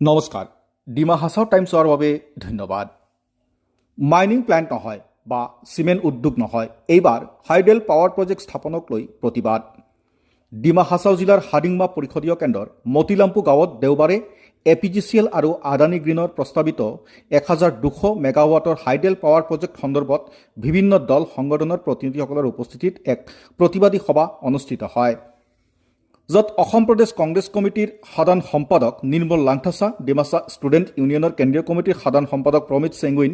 নমস্কাৰ, ডিমা হাছাও টাইমছৰ বাবে ধন্যবাদ। মাইনিং প্লেণ্ট নহয় বা চিমেণ্ট উদ্যোগ নহয়, এইবাৰ হাইডেল পাৱাৰ প্ৰজেক্ট স্থাপনক লৈ প্ৰতিবাদ। ডিমা হাছাও জিলাৰ হাডিংমা পৰিষদীয় কেন্দ্ৰৰ মতিলাম্পু গাঁৱত দেওবাৰে APGCL আৰু আদানী গ্ৰীণৰ প্ৰস্তাৱিত 1200 মেগাৱাটৰ হাইডেল পাৱাৰ প্ৰজেক্ট সন্দৰ্ভত বিভিন্ন দল সংগঠনৰ প্ৰতিনিধিসকলৰ উপস্থিতিত এক প্ৰতিবাদী সভা অনুষ্ঠিত হয়, য'ত অসম প্ৰদেশ কংগ্ৰেছ কমিটিৰ সাধাৰণ সম্পাদক নিৰ্মল লাংথাছা, ডিমাছা ষ্টুডেণ্ট ইউনিয়নৰ কেন্দ্ৰীয় কমিটিৰ সাধাৰণ সম্পাদক প্ৰমিত চেংগুইন,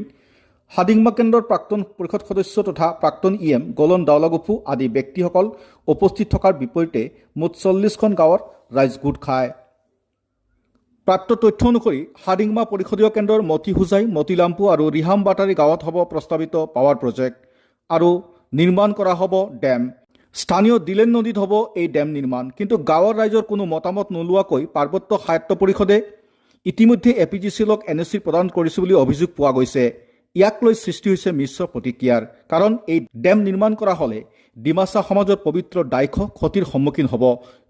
হাডিংমা কেন্দ্ৰৰ প্ৰাক্তন পৰিষদ সদস্য তথা প্ৰাক্তন EM গলন দাওলাগোফু আদি ব্যক্তিসকল উপস্থিত থকাৰ বিপৰীতে মুঠ 40খন গাঁৱৰ ৰাইজ গোট খায়। প্ৰাপ্ত তথ্য অনুসৰি হাডিংমা পৰিষদীয় কেন্দ্ৰৰ মতিহুজাই, মতিলাম্পু আৰু ৰিহাম বাটাৰী গাঁৱত হ'ব প্ৰস্তাৱিত পাৱাৰ প্ৰজেক্ট আৰু নিৰ্মাণ কৰা হ'ব ডেম। স্থানীয় দিলেন নদীত হ'ব এই ডেম নিৰ্মাণ, কিন্তু গাঁৱৰ ৰাইজৰ কোনো মতামত নোলোৱাকৈ পাৰ্বত্য সাহিত্য পৰিষদে ইতিমধ্যে APGCLক NOC প্ৰদান কৰিছে বুলি অভিযোগ পোৱা গৈছে। ইয়াক লৈ সৃষ্টি হৈছে মিশ্ৰ প্ৰতিক্ৰিয়াৰ, কাৰণ এই ডেম নিৰ্মাণ কৰা হ'লে ডিমাছা সমাজৰ পবিত্ৰ দায়িত্ব ক্ষতিৰ সন্মুখীন হ'ব,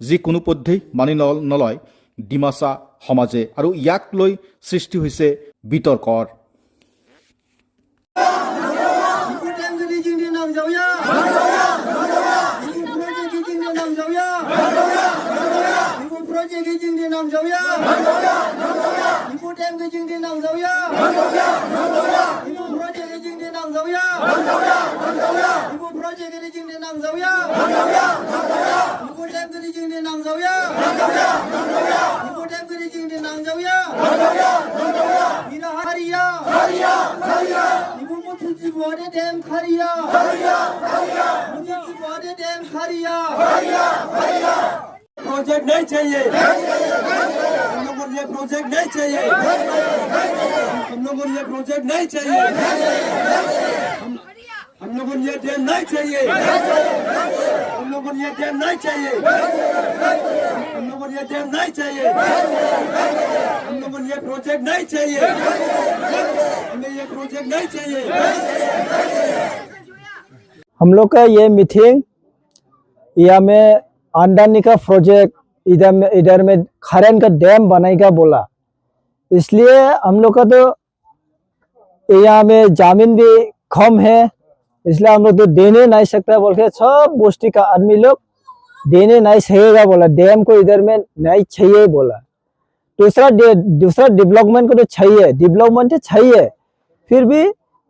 যি কোনোপধ্যেই মানি নলয় ডিমাছা সমাজে, আৰু ইয়াক লৈ সৃষ্টি হৈছে বিতৰ্কৰ। प्रोजेक्ट नहीं चाहिए, हम लोगों को ये प्रोजेक्ट नहीं चाहिए, हम लोगों को ये प्रोजेक्ट नहीं चाहिए, हम लोगों को ये डैम नहीं चाहिए, हम लोगों को ये डैम नहीं चाहिए, हम लोगों को ये डैम नहीं चाहिए, हम लोगों को ये प्रोजेक्ट नहीं चाहिए, हमें ये प्रोजेक्ट नहीं चाहिए। हम लोग का ये मीटिंग या में आमदनी का प्रोजेक्ट इधर में खरन का डैम बनाएगा बोला, इसलिए हम लोग का तो यहाँ में जमीन भी कम है, इसलिए हम लोग तो देने नहीं सकता बोल के सब गोष्ठी का आदमी लोग देने नहीं चाहिएगा बोला, डैम को इधर में नहीं चाहिए बोला। दूसरा डेवलपमेंट को तो चाहिए, डेवलपमेंट तो चाहिए, फिर भी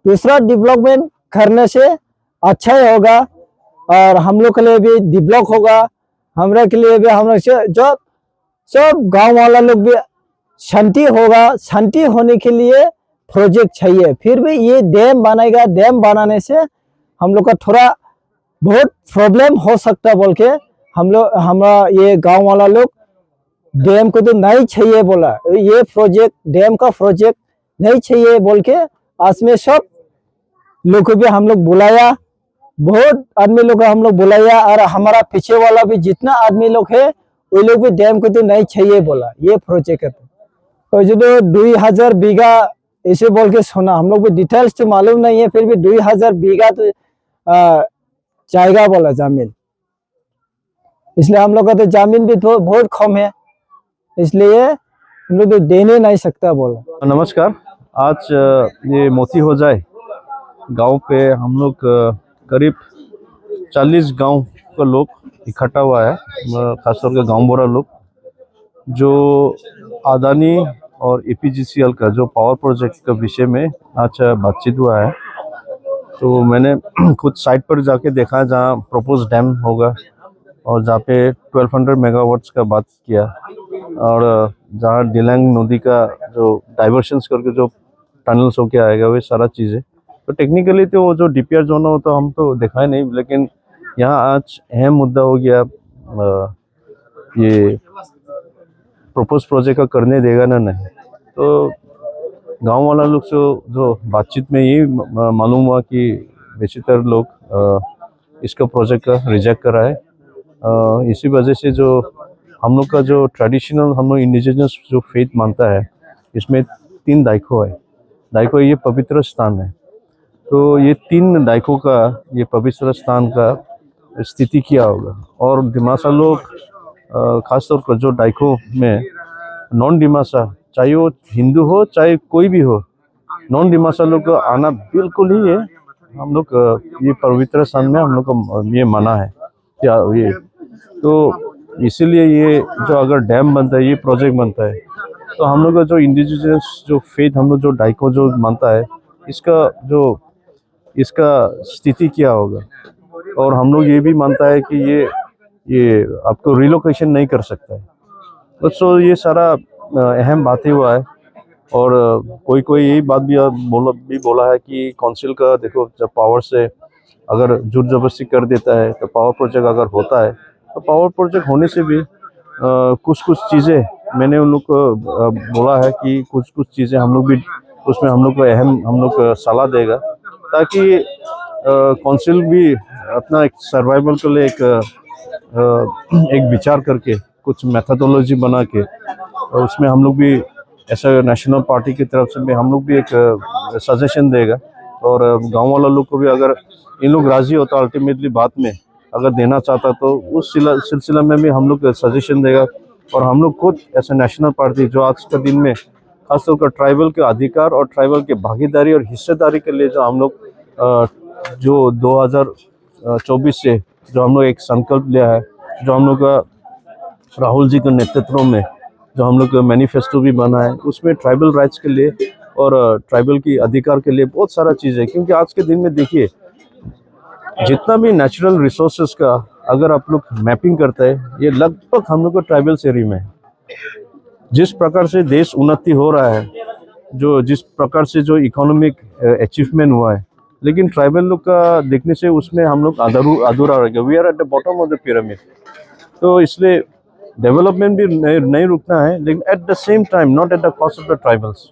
दूसरा डेवलपमेंट करने से अच्छा ही होगा और हम लोग के लिए भी डेवलप होगा, हमरा के लिए भी, हम लोग जो सब गांव वाला लोग भी शांति होगा। शांति होने के लिए प्रोजेक्ट चाहिए, फिर भी ये डैम बनाएगा, डैम बनाने से हम लोग का थोड़ा बहुत प्रॉब्लम हो सकता बोल के हमरा ये गांव वाला लोग डैम को तो नहीं चाहिए बोला, ये प्रोजेक्ट डैम का प्रोजेक्ट नहीं चाहिए बोल के आज में सब लोग को भी हम लोग बुलाया, बहुत आदमी लोग हम लोग बुलाया, और हमारा पीछे वाला भी जितना आदमी लोग है वो लोग भी डैम को तो नहीं चाहिए बोला ये प्रोजेक्ट है। तो जो 2000 बीघा ऐसे बोल के सुना, हम लोग भी डिटेल्स तो मालूम नहीं है, फिर भी 2000 बीघा तो जाएगा बोला जमीन, इसलिए हम लोग का तो जमीन भी तो बहुत कम है, इसलिए हम लोग तो देने नहीं सकता बोला। नमस्कार, आज ये मोती हो जाए गांव पे हम लोग करीब 40 गांव का लोग इकट्ठा हुआ है, खासतौर के गांव बोरा लोग, जो अदानी और APGCL का जो पावर प्रोजेक्ट का विषय में आज बातचीत हुआ है। तो मैंने खुद साइट पर जाके देखा जहां प्रपोज डैम होगा और जहाँ पे 1200 मेगावाट्स का बात किया, और जहाँ डिलैंग नदी का जो डाइवर्शंस करके जो टनल्स होके आएगा वे सारा चीज़ें, तो टेक्निकली तो वो जो DPR जोन हो तो हम तो देखा ही नहीं, लेकिन यहाँ आज अहम मुद्दा हो गया ये प्रपोज प्रोजेक्ट का करने देगा ना नहीं। तो गांव वाला लोग से जो बातचीत में ये मालूम हुआ कि बेशितर लोग इसका प्रोजेक्ट का रिजेक्ट करा है। इसी वजह से जो हम लोग का जो ट्रेडिशनल हम लोग इंडिजिनस जो फेथ मानता है, इसमें 3 दायको है। दायको ये पवित्र स्थान है, तो ये 3 दायकों का ये पवित्र स्थान का स्थिति किया होगा, और डिमासा लोग खासतौर पर जो दायको में नॉन डिमासा चाहे वो हिंदू हो चाहे कोई भी हो, नॉन डिमासा लोग को आना बिल्कुल ही है। हम लोग ये पवित्र स्थान में हम लोग को ये माना है क्या ये, तो इसीलिए ये जो अगर डैम बनता है, ये प्रोजेक्ट बनता है, तो हम लोग का जो इंडिजिनियस जो फेथ हम लोग जो डाइको जो मानता है, इसका स्थिति क्या होगा। और हम लोग ये भी मानता है कि ये आपको रिलोकेशन नहीं कर सकता है। तो सो ये सारा अहम बातें हुआ है। और कोई यही बात भी बोला है कि काउंसिल का देखो, जब पावर से अगर जोर जबरदस्ती कर देता है, तो पावर प्रोजेक्ट अगर होता है, तो पावर प्रोजेक्ट होने से भी कुछ चीज़ें मैंने उन लोग को बोला है कि कुछ चीज़ें हम लोग भी उसमें हम लोग को हम लोग सलाह देगा, ताकि काउंसिल भी अपना एक सर्वाइवल के लिए एक विचार करके कुछ मेथोडोलॉजी बना के, और उसमें हम लोग भी ऐसा नेशनल पार्टी की तरफ से भी हम लोग भी एक सजेशन देगा। और गांव वाला लोग को भी अगर इन लोग राजी होता अल्टीमेटली बात में अगर देना चाहता, तो उस सिलसिला में भी हम लोग सजेशन देगा। और हम लोग खुद ऐसे नेशनल पार्टी जो आज के दिन में खासतौर पर ट्राइबल के अधिकार और ट्राइबल के भागीदारी और हिस्सेदारी के लिए जो हम लोग जो 2024 से जो हम लोग एक संकल्प लिया है, जो हम लोग का राहुल जी के नेतृत्व में जो हम लोग मैनिफेस्टो भी बना है, उसमें ट्राइबल राइट्स के लिए और ट्राइबल की अधिकार के लिए बहुत सारा चीज़ है। क्योंकि आज के दिन में देखिए, जितना भी नेचुरल रिसोर्सेज का अगर आप लोग मैपिंग करते हैं, ये लगभग हम लोग को ट्राइबल एरिया में है। जिस प्रकार से देश उन्नति हो रहा है, जिस प्रकार से जो इकोनॉमिक अचीवमेंट हुआ है, लेकिन ट्राइबल लोग का देखने से उसमें हम लोग अधूरा रह गया। We are at the bottom of the pyramid. तो इसलिए डेवलपमेंट भी नहीं रुकना है, लेकिन at the same time not at the cost of the tribals.